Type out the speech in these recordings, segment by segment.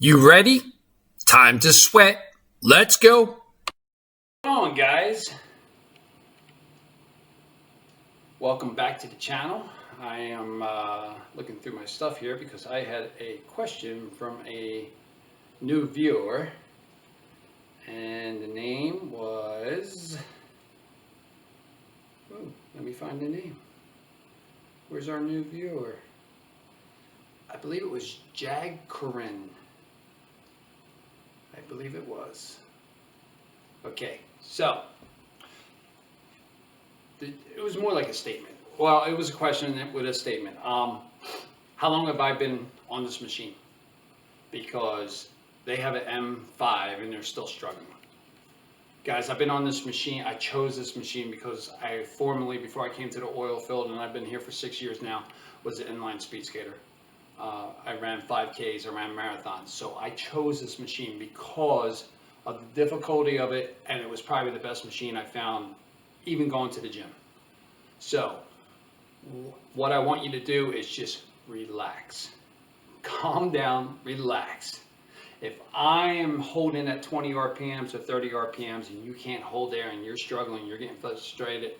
You ready? Time to sweat. Let's go. What's going on, guys? Welcome back to the channel. I am looking through my stuff here because I had a question from a new viewer, and the name was, let me find the name. Where's our new viewer? I believe it was Jag Corinne. I believe it was. Okay, so it was more like a statement. Well, it was a question with a statement. How long have I been on this machine? Because they have an M5 and they're still struggling. Guys, I've been on this machine. I chose this machine because I formerly, before I came to the oil field, and I've been here for 6 years now, was an inline speed skater. I ran 5Ks, I ran marathons. So I chose this machine because of the difficulty of it, and it was probably the best machine I found even going to the gym. So what I want you to do is just relax. Calm down, relax. If I am holding at 20 RPMs or 30 RPMs and you can't hold there and you're struggling, you're getting frustrated,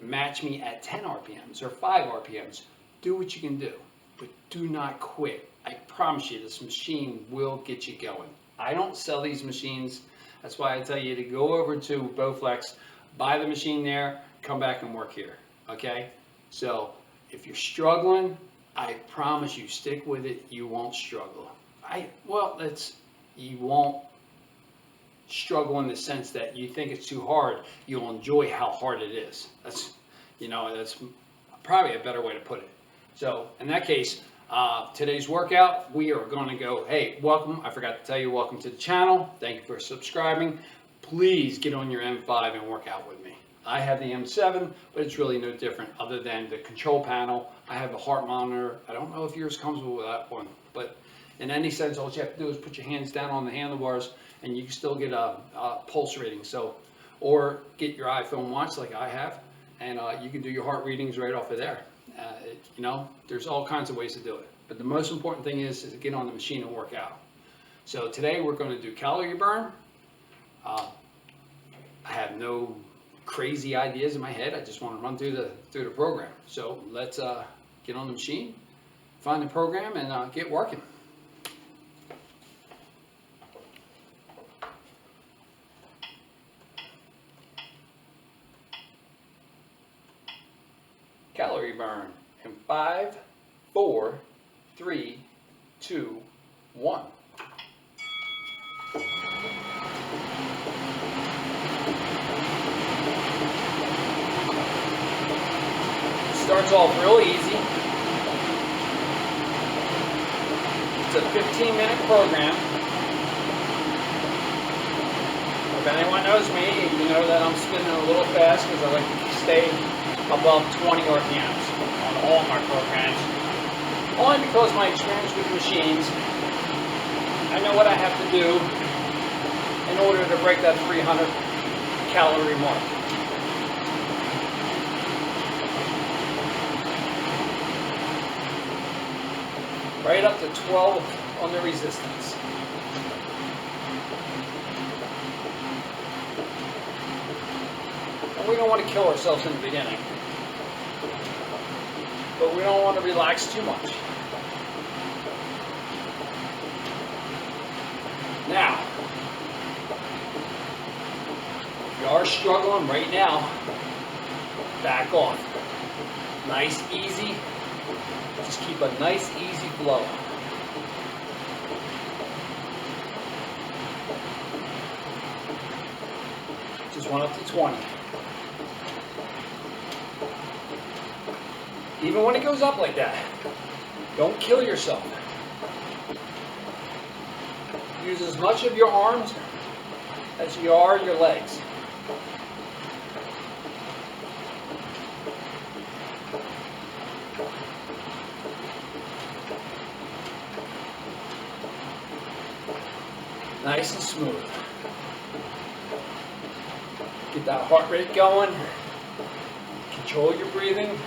match me at 10 RPMs or 5 RPMs. Do what you can do, but do not quit. I promise you, this machine will get you going. I don't sell these machines. That's why I tell you to go over to Bowflex, buy the machine there, come back and work here, okay? So if you're struggling, I promise you, stick with it, you won't struggle. You won't struggle in the sense that you think it's too hard. You'll enjoy how hard it is. That's probably a better way to put it. So in that case, today's workout, we are going to go, hey, welcome. I forgot to tell you, welcome to the channel. Thank you for subscribing. Please get on your M5 and work out with me. I have the M7, but it's really no different other than the control panel. I have a heart monitor. I don't know if yours comes with that one, but in any sense, all you have to do is put your hands down on the handlebars and you can still get a pulse reading. So, or get your iPhone watch like I have, and you can do your heart readings right off of there. There's all kinds of ways to do it. But the most important thing is to get on the machine and work out. So today we're going to do calorie burn. I have no crazy ideas in my head. I just want to run through the program. So let's get on the machine, find the program, and get working. Calorie burn in 5, 4, 3, 2, 1. Starts off real easy. It's a 15-minute program. If anyone knows me, you know that I'm spinning a little fast because I like to stay above 20 RPMs on all my programs. Only because my experience with machines, I know what I have to do in order to break that 300 calorie mark. Right up to 12 on the resistance. And we don't want to kill ourselves in the beginning, but we don't want to relax too much. Now, if you are struggling right now, back off. Nice, easy. Just keep a nice, easy flow. Just went up to 20. Even when it goes up like that, don't kill yourself. Use as much of your arms as you are your legs. Nice and smooth. Get that heart rate going. Control your breathing.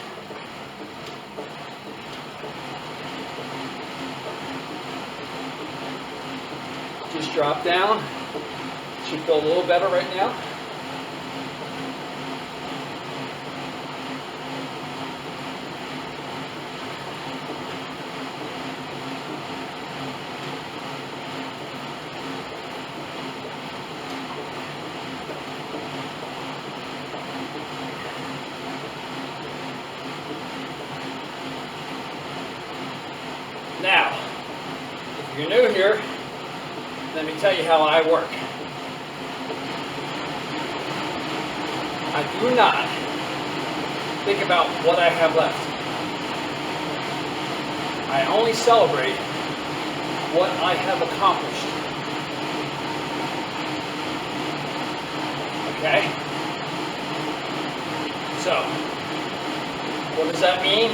Just drop down. Should feel a little better right now. Now, if you're new here, let me tell you how I work. I do not think about what I have left. I only celebrate what I have accomplished. Okay? So, what does that mean?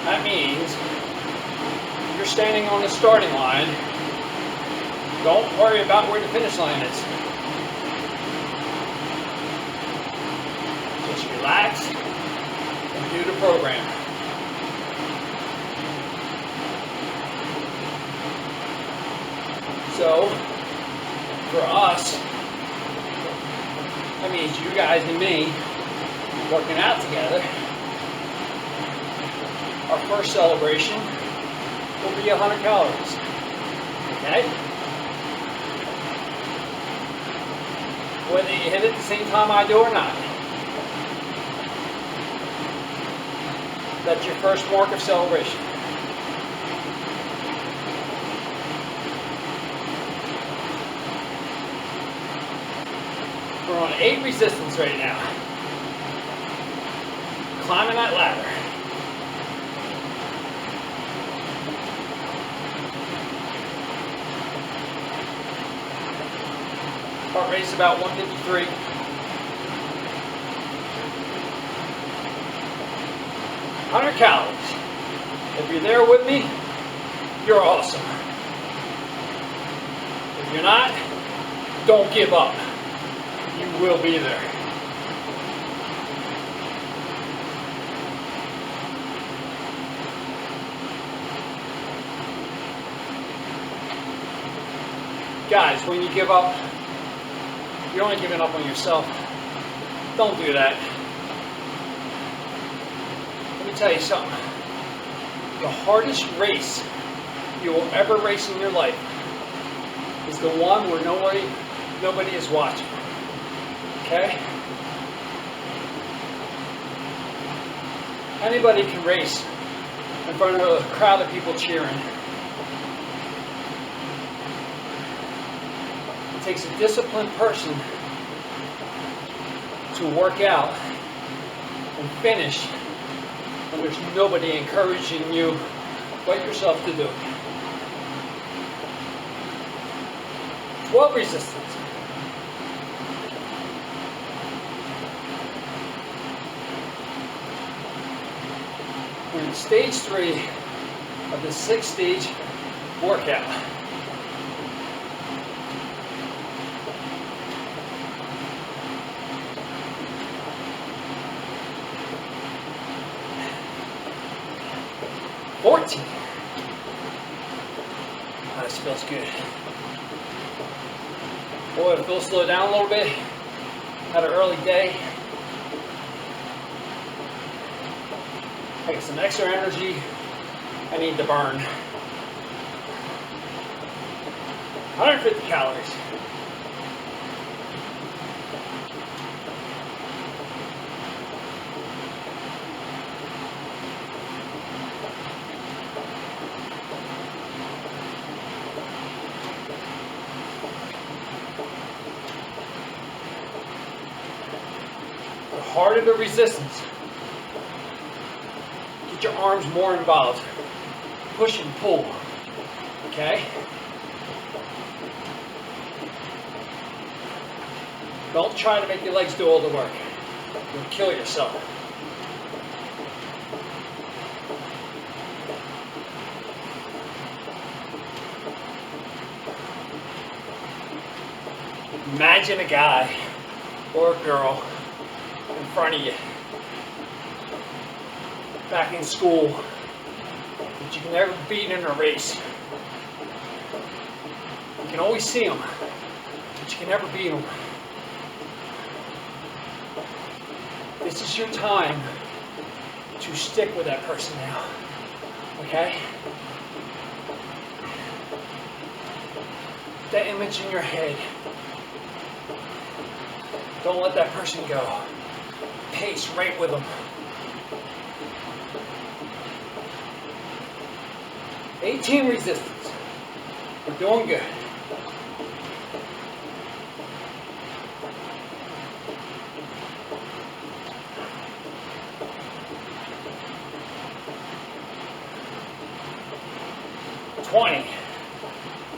That means you're standing on the starting line. Don't worry about where the finish line is. Just relax and do the program. So, for us, that means you guys and me working out together. Our first celebration will be 100 calories. Okay? Whether you hit it the same time I do or not. That's your first mark of celebration. We're on 8 resistance right now. Climbing that ladder. Heart rate's about 153. $100 calories. If you're there with me, you're awesome. If you're not, don't give up. You will be there. Guys, when you give up, you're only giving up on yourself. Don't do that. Let me tell you something. The hardest race you will ever race in your life is the one where nobody is watching. Okay? Anybody can race in front of a crowd of people cheering. It takes a disciplined person to work out and finish when there's nobody encouraging you but yourself to do it. 12 resistance. We're in stage 3 of the 6-stage workout. Oh, this feels good. Boy, it feels slowed down a little bit. Had an early day. I got some extra energy I need to burn. 150 calories. The harder the resistance, get your arms more involved. Push and pull. Okay? Don't try to make your legs do all the work. You'll kill yourself. Imagine a guy or a girl in front of you back in school that you can never beat in a race. You can always see them, but you can never beat them. This is your time to stick with that person now, okay? That image in your head. Don't let that person go. Pace right with them. 18 resistance. We're doing good.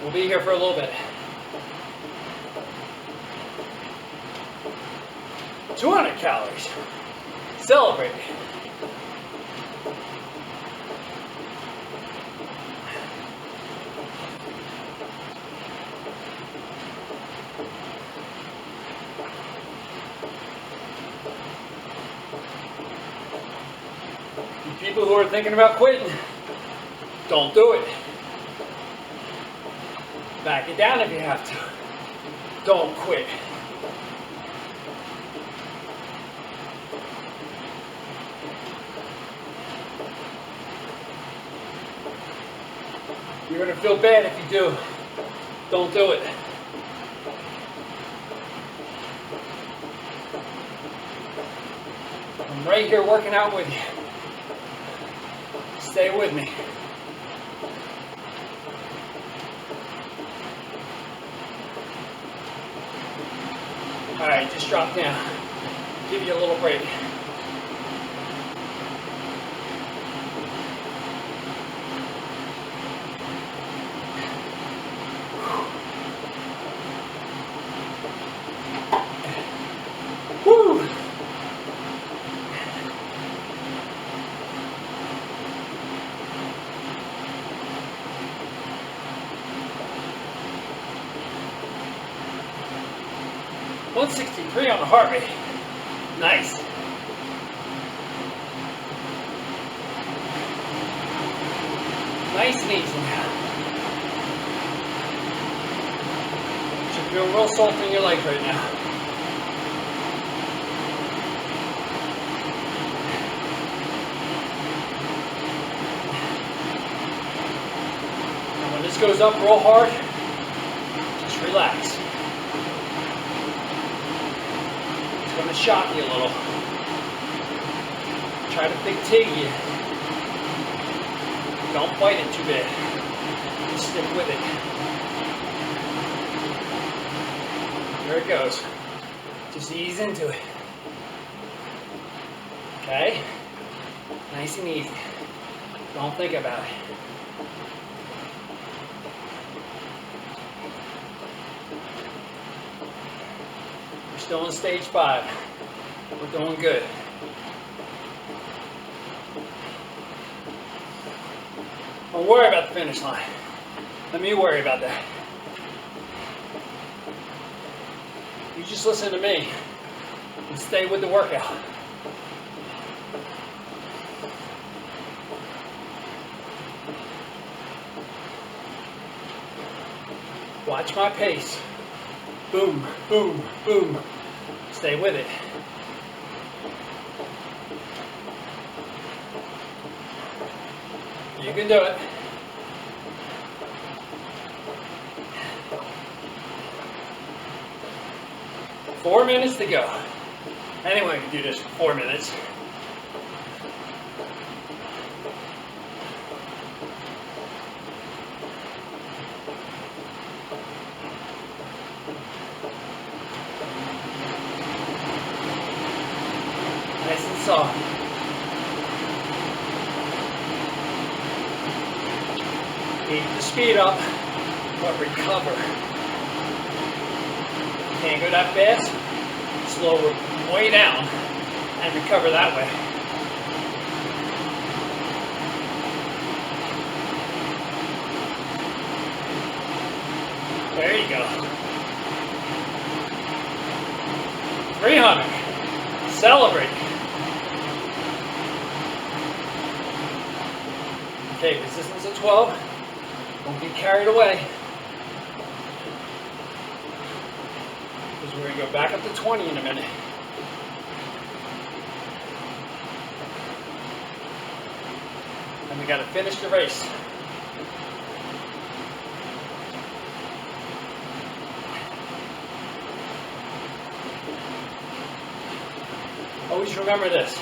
We'll be here for a little bit. 200 calories. Celebrate. You people who are thinking about quitting, don't do it. Back it down if you have to. Don't quit. You're going to feel bad if you do. Don't do it. I'm right here working out with you. Stay with me. All right, just drop down. Give you a little break. Woo! .163 on the heart rate. Nice. Nice and easy now. Should feel real salt in your legs right now. And when this goes up real hard, just relax. Going to shock you a little. Try to fatigue you. Don't fight it too bad. Just stick with it. There it goes. Just ease into it. Okay? Nice and easy. Don't think about it. Still in stage 5. We're doing good. Don't worry about the finish line. Let me worry about that. You just listen to me and stay with the workout. Watch my pace. Boom, boom, boom. Stay with it. You can do it. Four minutes to go. Anyone can do this for 4 minutes. Nice and soft. Keep the speed up, but recover. Can't go that fast. Slow way down and recover that way. There you go. 300. Celebrate. Okay, resistance at 12. Don't get carried away. we go, back up to 20 in a minute. And we got to finish the race. Always remember this.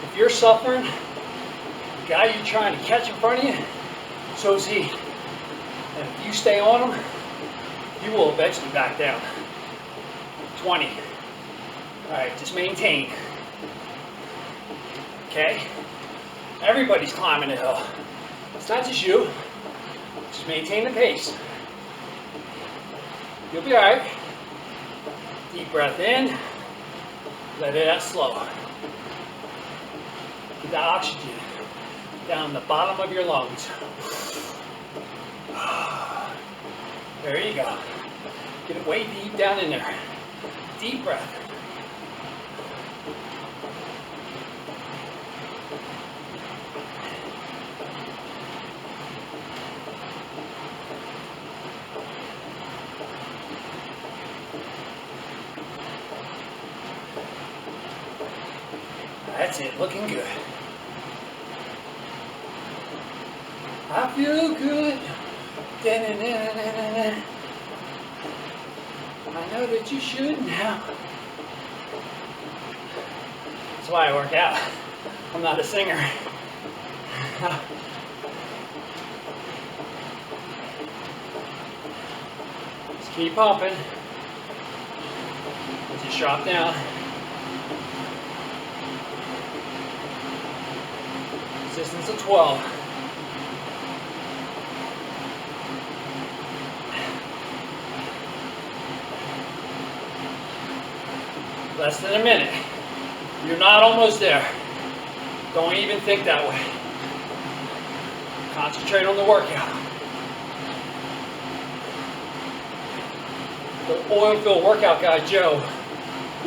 If you're suffering, the guy you're trying to catch in front of you, so is he. And if you stay on him, you will eventually back down. 20. Alright, just maintain. Okay? Everybody's climbing the hill. It's not just you. Just maintain the pace. You'll be alright. Deep breath in. Let it out slow. Get that oxygen down the bottom of your lungs. There you go. Get it way deep down in there. Deep breath. That's it, looking good. I feel good. Da-na-na-na-na-na. I know that you should now. That's why I work out. I'm not a singer. Just keep pumping. Just drop down. Resistance of 12. Less than a minute. You're not almost there. Don't even think that way. Concentrate on the workout. The oil field workout guy, Joe,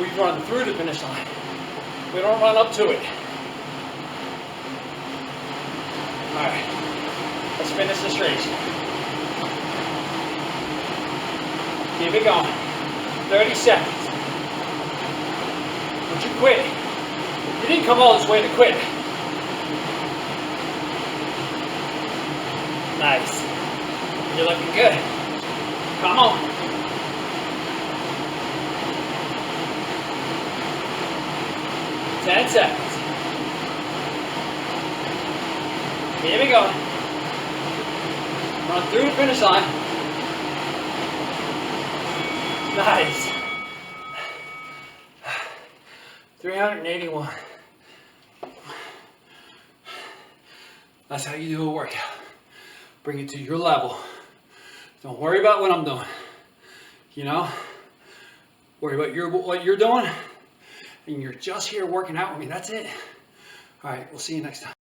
we run through the finish line. We don't run up to it. Alright, let's finish this race. Keep it going. 30 seconds. Don't you quit. You didn't come all this way to quit. Nice. You're looking good. Come on. Ten seconds. Here we go. Run through the finish line. Nice. 381. That's how you do a workout. Bring it to your level. Don't worry about what I'm doing. You know? Worry about what you're doing. And you're just here working out with me. That's it. All right, we'll see you next time.